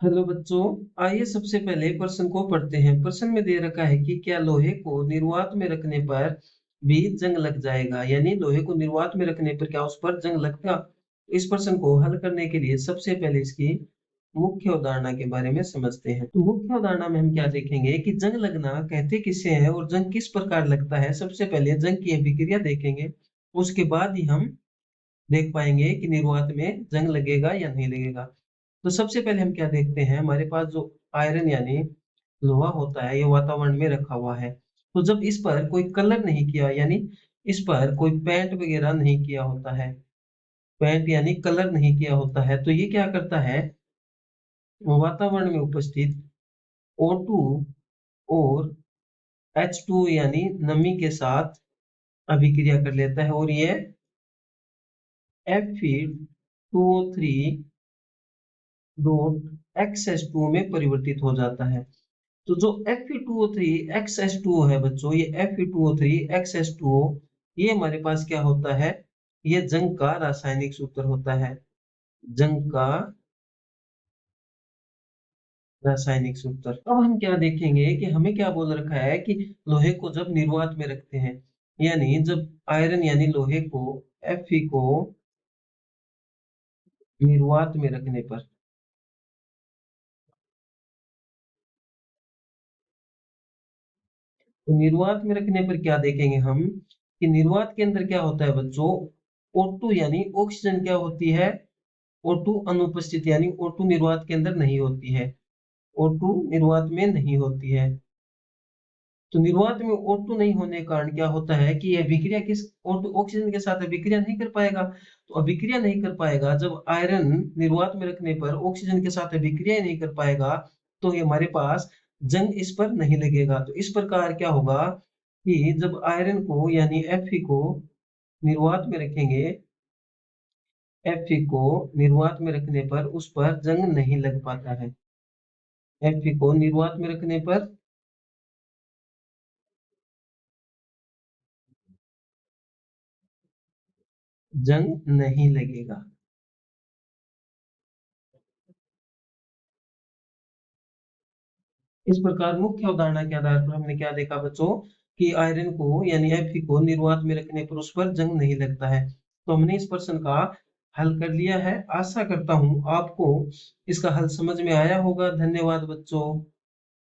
Hello बच्चों, आइए सबसे पहले प्रश्न को पढ़ते हैं। प्रश्न में दे रखा है कि क्या लोहे को निर्वात में रखने पर भी जंग लग जाएगा, यानी लोहे को निर्वात में रखने पर क्या उस पर जंग लगता। इस प्रश्न को हल करने के लिए सबसे पहले इसकी मुख्य अवधारणा के बारे में समझते हैं। तो मुख्य अवधारणा में हम क्या देखेंगे कि जंग लगना कहते किसे हैं और जंग किस प्रकार लगता है। सबसे पहले जंग की अभिक्रिया देखेंगे, उसके बाद ही हम देख पाएंगे कि निर्वात में जंग लगेगा या नहीं लगेगा। तो सबसे पहले हम क्या देखते हैं, हमारे पास जो आयरन यानी लोहा होता है, ये वातावरण में रखा हुआ है। तो जब इस पर कोई कलर नहीं किया, यानी इस पर कोई पेंट वगैरह नहीं किया होता है, पेंट यानी कलर नहीं किया होता है, तो ये क्या करता है, वातावरण में उपस्थित O2 और H2 यानी नमी के साथ अभिक्रिया कर लेता है और ये Fe2O3 डॉट XH2 में परिवर्तित हो जाता है। तो जो Fe2O3 XH2O है बच्चों, ये Fe2O3 XH2O ये हमारे पास क्या होता है, ये जंग का रासायनिक सूत्र होता है। जंग का रासायनिक सूत्र। अब हम क्या देखेंगे कि हमें क्या बोल रखा है कि लोहे को जब निर्वात में रखते हैं, यानी जब आयरन यानी लोहे को Fe को निर्वात में रखने पर, तो निर्वात में रखने पर क्या देखेंगे हम कि निर्वात के अंदर क्या होता है बच्चों, O2 यानी ऑक्सीजन क्या होती है, O2 अनुपस्थित, यानी O2 निर्वात के अंदर नहीं होती है, O2 निर्वात में नहीं होती है। तो निर्वात में O2 नहीं होने के कारण क्या होता है कि यह अभिक्रिया किस O2 ऑक्सीजन के साथ अभिक्रिया नहीं कर पाएगा। तो अभिक्रिया नहीं कर पाएगा, जब आयरन निर्वात में रखने पर ऑक्सीजन के साथ अभिक्रिया नहीं कर पाएगा, तो ये हमारे पास जंग इस पर नहीं लगेगा। तो इस प्रकार क्या होगा कि जब आयरन को यानी Fe को निर्वात में रखेंगे, Fe को निर्वात में रखने पर उस पर जंग नहीं लग पाता है। Fe को निर्वात में रखने पर जंग नहीं लगेगा। इस प्रकार मुख्य अवधारणा के आधार पर हमने क्या देखा बच्चों कि आयरन को यानी Fe को निर्वात में रखने पर उस पर जंग नहीं लगता है। तो हमने इस प्रश्न का हल कर लिया है। आशा करता हूं आपको इसका हल समझ में आया होगा। धन्यवाद बच्चों।